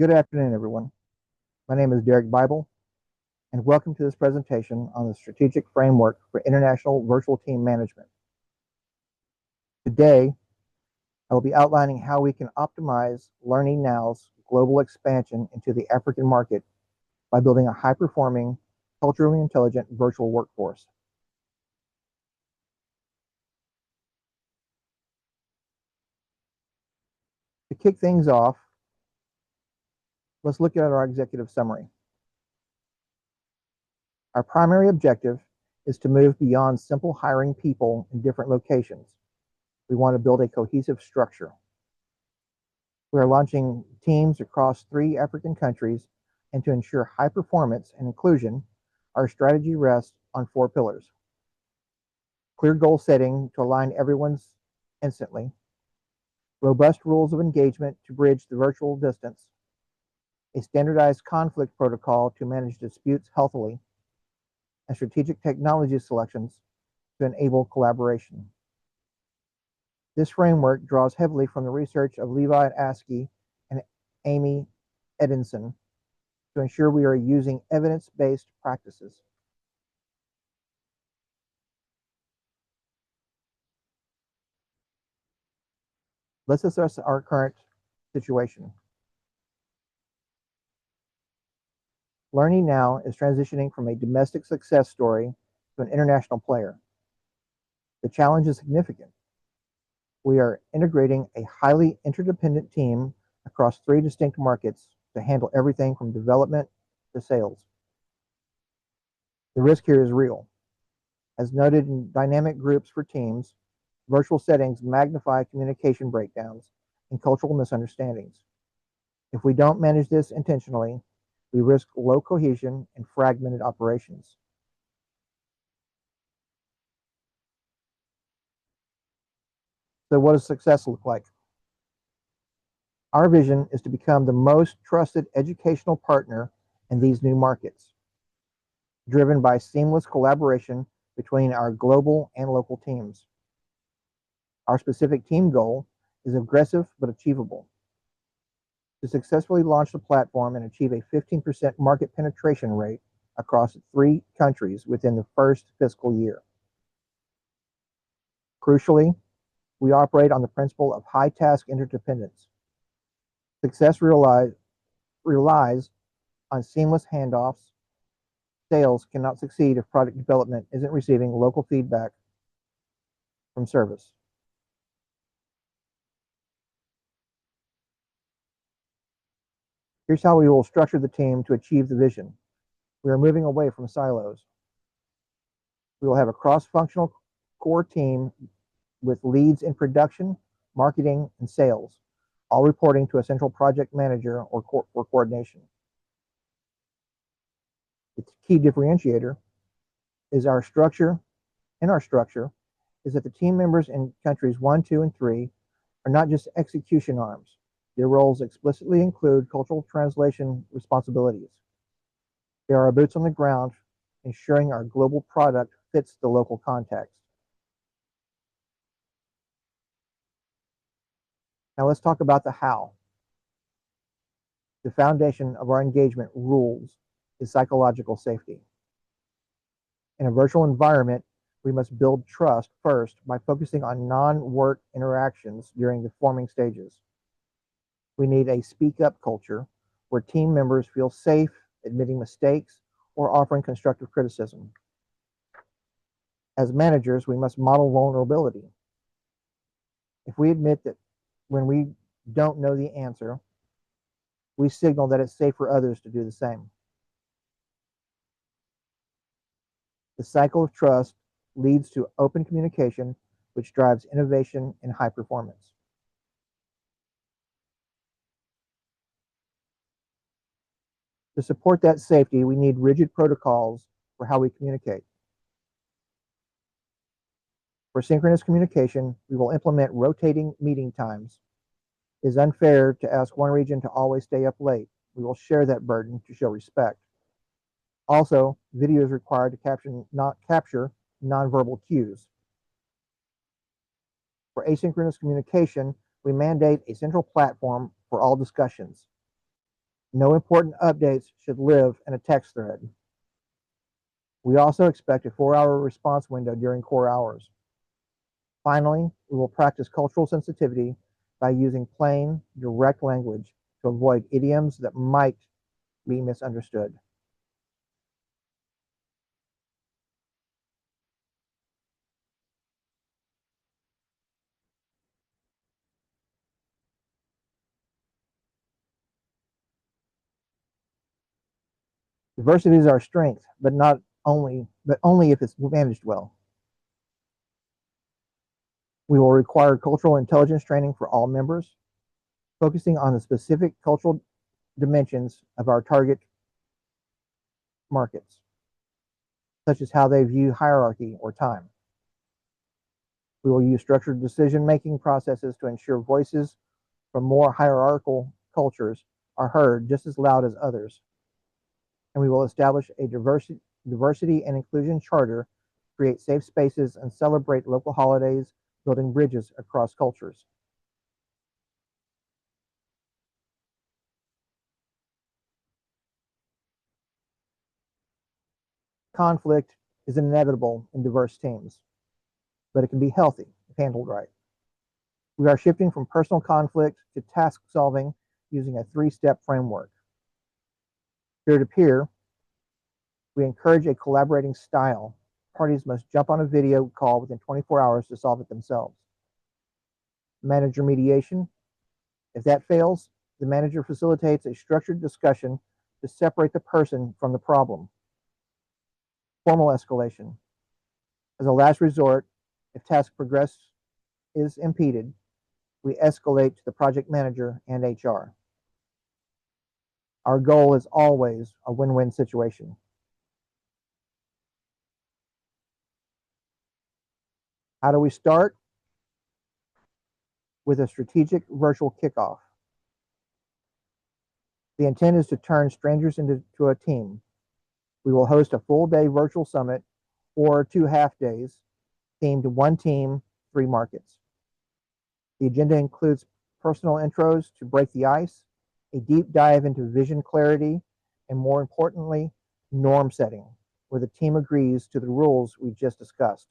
Good afternoon, everyone. My name is Derek Bible, and welcome to this presentation on the Strategic Framework for International Virtual Team Management. Today, I will be outlining how we can optimize LearningNow's global expansion into the African market by building a high-performing, culturally intelligent virtual workforce. To kick things off, let's look at our executive summary. Our primary objective is to move beyond simple hiring people in different locations. We want to build a cohesive structure. We are launching teams across 3 African countries, and to ensure high performance and inclusion, our strategy rests on 4 pillars. Clear goal setting to align everyone's instantly, robust rules of engagement to bridge the virtual distance, a standardized conflict protocol to manage disputes healthily, and strategic technology selections to enable collaboration. This framework draws heavily from the research of Levi Askey and Amy Edinson to ensure we are using evidence-based practices. Let's assess our current situation. LearningNow is transitioning from a domestic success story to an international player. The challenge is significant. We are integrating a highly interdependent team across 3 distinct markets to handle everything from development to sales. The risk here is real. As noted in dynamic groups for teams, virtual settings magnify communication breakdowns and cultural misunderstandings. If we don't manage this intentionally, we risk low cohesion and fragmented operations. So what does success look like? Our vision is to become the most trusted educational partner in these new markets, driven by seamless collaboration between our global and local teams. Our specific team goal is aggressive but achievable: to successfully launch the platform and achieve a 15% market penetration rate across 3 countries within the first fiscal year. Crucially, we operate on the principle of high task interdependence. Success relies on seamless handoffs. Sales cannot succeed if product development isn't receiving local feedback from service. Here's how we will structure the team to achieve the vision. We are moving away from silos. We will have a cross-functional core team with leads in production, marketing, and sales, all reporting to a central project manager or coordination. The key differentiator is our structure. In our structure is that the team members in countries 1, 2, and 3 are not just execution arms. Their roles explicitly include cultural translation responsibilities. They are our boots on the ground, ensuring our global product fits the local context. Now let's talk about the how. The foundation of our engagement rules is psychological safety. In a virtual environment, we must build trust first by focusing on non-work interactions during the forming stages. We need a speak-up culture where team members feel safe admitting mistakes or offering constructive criticism. As managers, we must model vulnerability. If we admit that when we don't know the answer, we signal that it's safe for others to do the same. The cycle of trust leads to open communication, which drives innovation and high performance. To support that safety, we need rigid protocols for how we communicate. For synchronous communication, we will implement rotating meeting times. It is unfair to ask one region to always stay up late. We will share that burden to show respect. Also, video is required to capture nonverbal cues. For asynchronous communication, we mandate a central platform for all discussions. No important updates should live in a text thread. We also expect a 4-hour response window during core hours. Finally, we will practice cultural sensitivity by using plain, direct language to avoid idioms that might be misunderstood. Diversity is our strength, but only if it's managed well. We will require cultural intelligence training for all members, focusing on the specific cultural dimensions of our target markets, such as how they view hierarchy or time. We will use structured decision-making processes to ensure voices from more hierarchical cultures are heard just as loud as others. And we will establish a diversity and inclusion charter, create safe spaces, and celebrate local holidays, building bridges across cultures. Conflict is inevitable in diverse teams, but it can be healthy if handled right. We are shifting from personal conflict to task solving using a 3-step framework. Peer-to-peer, we encourage a collaborating style. Parties must jump on a video call within 24 hours to solve it themselves. Manager mediation, if that fails, the manager facilitates a structured discussion to separate the person from the problem. Formal escalation, as a last resort, if task progress is impeded, we escalate to the project manager and HR. Our goal is always a win-win situation. How do we start? With a strategic virtual kickoff. The intent is to turn strangers into a team. We will host a full-day virtual summit or 2 half-days themed 1 team, 3 markets. The agenda includes personal intros to break the ice, a deep dive into vision clarity, and more importantly, norm setting, where the team agrees to the rules we've just discussed.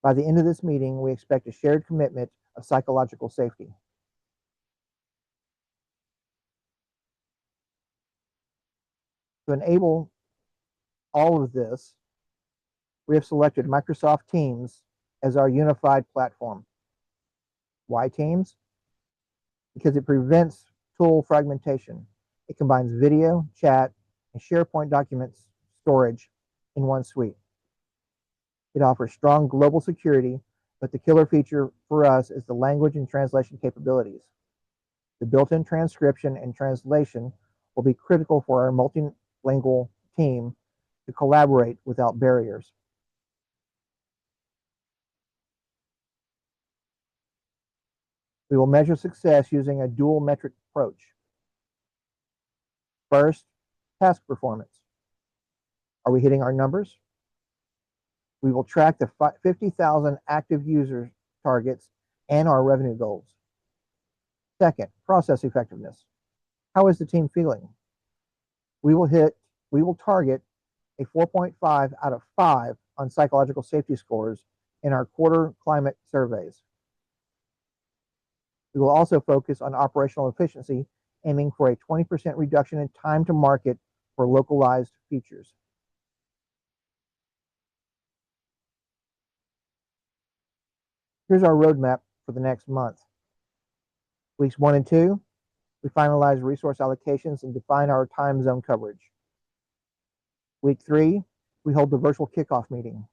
By the end of this meeting, we expect a shared commitment of psychological safety. To enable all of this, we have selected Microsoft Teams as our unified platform. Why Teams? Because it prevents tool fragmentation. It combines video, chat, and SharePoint documents storage in one suite. It offers strong global security, but the killer feature for us is the language and translation capabilities. The built-in transcription and translation will be critical for our multilingual team to collaborate without barriers. We will measure success using a dual metric approach. First, task performance. Are we hitting our numbers? We will track the 50,000 active user targets and our revenue goals. Second, process effectiveness. How is the team feeling? We will target a 4.5 out of 5 on psychological safety scores in our quarter climate surveys. We will also focus on operational efficiency, aiming for a 20% reduction in time to market for localized features. Here's our roadmap for the next month. Weeks 1 and 2, we finalize resource allocations and define our time zone coverage. Week 3, we hold the virtual kickoff meeting.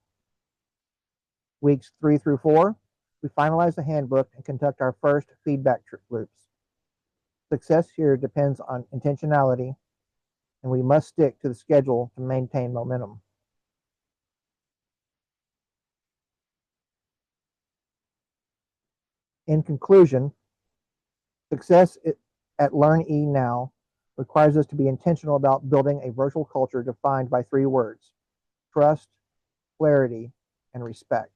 Weeks 3 through 4, we finalize the handbook and conduct our first feedback loops. Success here depends on intentionality, and we must stick to the schedule to maintain momentum. In conclusion, success at LearnE Now requires us to be intentional about building a virtual culture defined by 3 words: trust, clarity, and respect.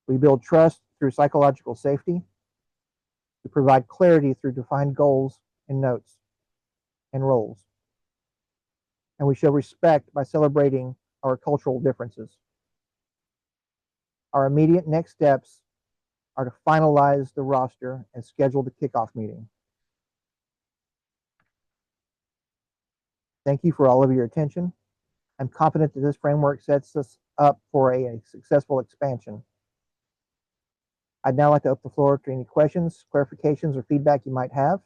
We build trust through psychological safety. We provide clarity through defined goals and notes and roles. And we show respect by celebrating our cultural differences. Our immediate next steps are to finalize the roster and schedule the kickoff meeting. Thank you for all of your attention. I'm confident that this framework sets us up for a successful expansion. I'd now like to open the floor to any questions, clarifications, or feedback you might have.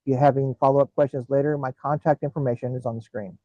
If you have any follow-up questions later, my contact information is on the screen.